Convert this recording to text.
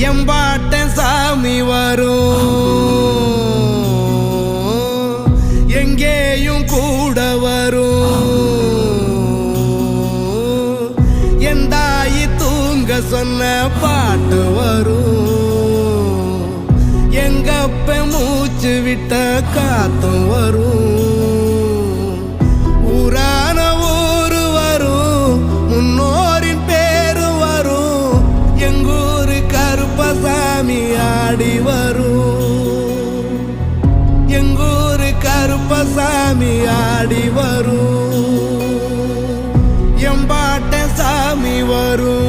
எம்பாட்ட சாமி வரும், எங்கேயும் கூட வரும். என் தாயி தூங்க சொன்ன பாட்டு வரும், எங்கப்ப மூச்சு விட்ட காத்தும் வரும். ஊரான ஊரு வரும், முன்னோரின் பேரு வரும். எங்கூரு கருப்பசாமி ஆடி வரும், எங்கூரு கருப்பசாமி ஆடி வரும். எம்பாட்ட சாமி வரும்.